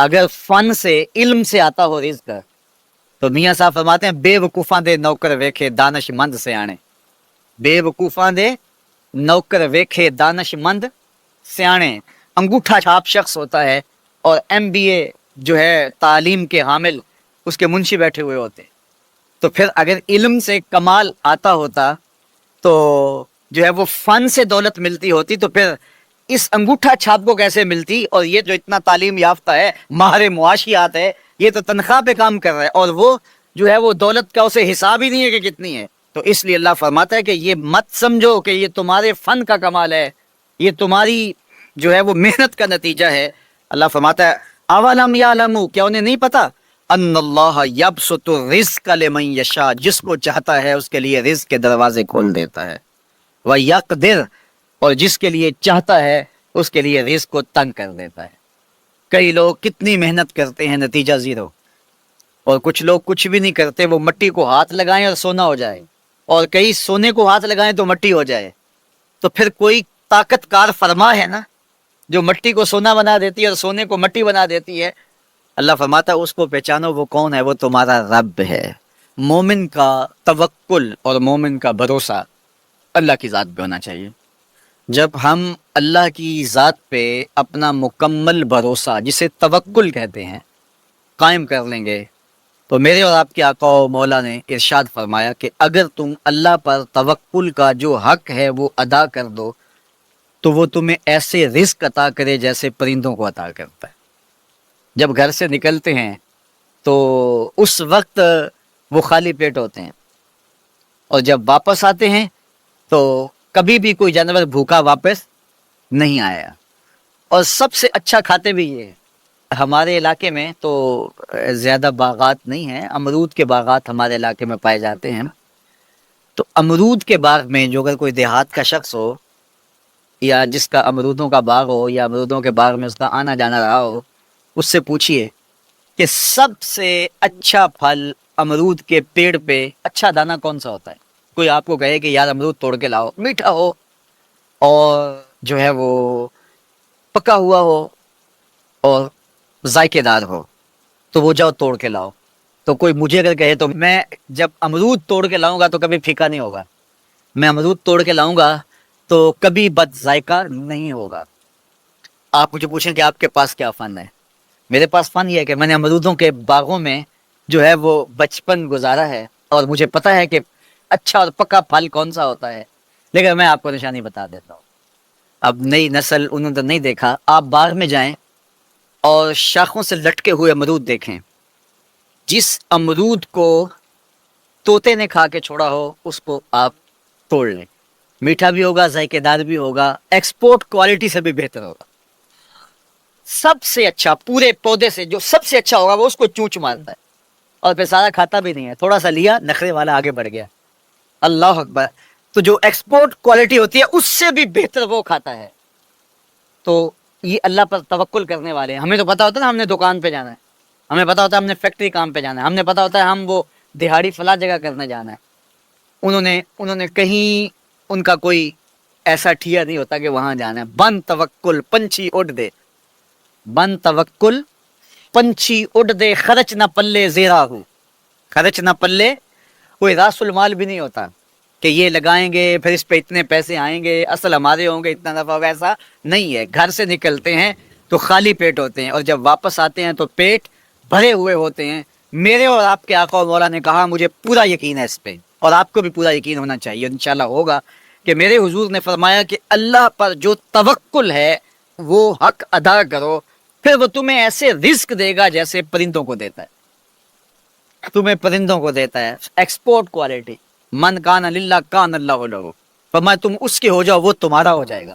اگر فن سے علم سے آتا ہو رزق تو میاں صاحب فرماتے ہیں بے وقوفاں دے نوکر ویکھے دانش مند سے آنے، بے وقوفاں دے نوکر ویکھے دانش مند سیانے۔ انگوٹھا چھاپ شخص ہوتا ہے اور MBA جو ہے تعلیم کے حامل اس کے منشی بیٹھے ہوئے ہوتے، تو پھر اگر علم سے کمال آتا ہوتا تو جو ہے وہ فن سے دولت ملتی ہوتی، تو پھر اس انگوٹھا چھاپ کو کیسے ملتی؟ اور یہ جو اتنا تعلیم یافتہ ہے، ماہر معاشیات ہے، یہ تو تنخواہ پہ کام کر رہا ہے اور وہ جو ہے وہ دولت کا اسے حساب ہی نہیں ہے کہ کتنی ہے۔ تو اس لیے اللہ فرماتا ہے کہ یہ مت سمجھو کہ یہ تمہارے فن کا کمال ہے، یہ تمہاری جو ہے وہ محنت کا نتیجہ ہے۔ اللہ فرماتا ہے اولم یعلموا، کیا انہیں نہیں پتا؟ ان اللہ یبسط الرزق لمن یشاء، جس کو چاہتا ہے اس کے لیے رزق کے دروازے کھول دیتا ہے، ویقدر، اور جس کے لیے چاہتا ہے اس کے لیے رزق کو تنگ کر دیتا ہے۔ کئی لوگ کتنی محنت کرتے ہیں، نتیجہ زیرو، اور کچھ لوگ کچھ بھی نہیں کرتے، وہ مٹی کو ہاتھ لگائیں اور سونا ہو جائے، اور کئی سونے کو ہاتھ لگائیں تو مٹی ہو جائے۔ تو پھر کوئی طاقت کار فرما ہے نا جو مٹی کو سونا بنا دیتی ہے اور سونے کو مٹی بنا دیتی ہے۔ اللہ فرماتا ہے اس کو پہچانو، وہ کون ہے؟ وہ تمہارا رب ہے۔ مومن کا توکل اور مومن کا بھروسہ اللہ کی ذات پہ ہونا چاہیے۔ جب ہم اللہ کی ذات پہ اپنا مکمل بھروسہ، جسے توکل کہتے ہیں، قائم کر لیں گے تو میرے اور آپ کے آقا و مولا نے ارشاد فرمایا کہ اگر تم اللہ پر توکل کا جو حق ہے وہ ادا کر دو تو وہ تمہیں ایسے رزق عطا کرے جیسے پرندوں کو عطا کرتا ہے۔ جب گھر سے نکلتے ہیں تو اس وقت وہ خالی پیٹ ہوتے ہیں، اور جب واپس آتے ہیں تو کبھی بھی کوئی جانور بھوکا واپس نہیں آیا، اور سب سے اچھا کھاتے بھی یہ ہیں۔ ہمارے علاقے میں تو زیادہ باغات نہیں ہیں، امرود کے باغات ہمارے علاقے میں پائے جاتے ہیں۔ تو امرود کے باغ میں جو اگر کوئی دیہات کا شخص ہو یا جس کا امرودوں کا باغ ہو یا امرودوں کے باغ میں اس کا آنا جانا رہا ہو، اس سے پوچھئے کہ سب سے اچھا پھل امرود کے پیڑ پہ اچھا دانہ کون سا ہوتا ہے؟ کوئی آپ کو کہے کہ یار امرود توڑ کے لاؤ، میٹھا ہو اور جو ہے وہ پکا ہوا ہو اور ذائقے دار ہو تو وہ جاؤ توڑ کے لاؤ۔ تو کوئی مجھے اگر کہے تو میں جب امرود توڑ کے لاؤں گا تو کبھی پھیکا نہیں ہوگا، میں امرود توڑ کے لاؤں گا تو کبھی بد ذائقہ نہیں ہوگا۔ آپ مجھے پوچھیں کہ آپ کے پاس کیا فن ہے؟ میرے پاس فن یہ ہے کہ میں نے امرودوں کے باغوں میں جو ہے وہ بچپن گزارا ہے، اور مجھے پتا ہے کہ اچھا اور پکا پھل کون سا ہوتا ہے۔ لیکن میں آپ کو نشانی بتا دیتا ہوں، اب نئی نسل انہوں نے نہیں دیکھا، آپ باغ میں جائیں اور شاخوں سے لٹکے ہوئے امرود دیکھیں، جس امرود کو طوطے نے کھا کے چھوڑا ہو اس کو آپ توڑ لیں، میٹھا بھی ہوگا، ذائقے دار بھی ہوگا، ایکسپورٹ کوالٹی سے بھی بہتر ہوگا۔ سب سے اچھا پورے پودے سے جو سب سے اچھا ہوگا وہ اس کو چونچ مارتا ہے اور پھر سارا کھاتا بھی نہیں ہے، تھوڑا سا لیا، نخرے والا آگے بڑھ گیا۔ اللہ اکبر! تو جو ایکسپورٹ کوالٹی ہوتی ہے اس سے بھی بہتر وہ کھاتا ہے۔ تو یہ اللہ پر توکل کرنے والے ہیں۔ ہمیں تو پتا ہوتا ہے نا ہم نے دکان پہ جانا ہے، ہمیں پتا ہوتا ہے ہم نے فیکٹری کام پہ جانا ہے، ہم نے پتا ہوتا ہے ہم وہ دہاڑی فلاں جگہ کرنے جانا ہے۔ انہوں نے کہیں ان کا کوئی ایسا ٹھیا نہیں ہوتا کہ وہاں جانا ہے۔ بن توکل پنچھی اڑ دے، بن توکل پنچھی اڑ دے، خرچ نہ پلے زیرا ہو، خرچ نہ پلے، کوئی راس المال بھی نہیں ہوتا کہ یہ لگائیں گے پھر اس پہ اتنے پیسے آئیں گے، اصل ہمارے ہوں گے اتنا نفع، ویسا نہیں ہے۔ گھر سے نکلتے ہیں تو خالی پیٹ ہوتے ہیں اور جب واپس آتے ہیں تو پیٹ بھرے ہوئے ہوتے ہیں۔ میرے اور آپ کے آقا و مولا نے کہا، مجھے پورا یقین ہے اس پہ، اور آپ کو بھی پورا یقین ہونا چاہیے، انشاءاللہ ہوگا، کہ میرے حضور نے فرمایا کہ اللہ پر جو توکل ہے وہ حق ادا کرو، پھر وہ تمہیں ایسے رزق دے گا جیسے پرندوں کو دیتا ہے، تمہیں پرندوں کو دیتا ہے، ایکسپورٹ کوالٹی۔ من کان للہ کان اللہ لہ، فرمایا تم اس کے ہو جاؤ وہ تمہارا ہو جائے گا۔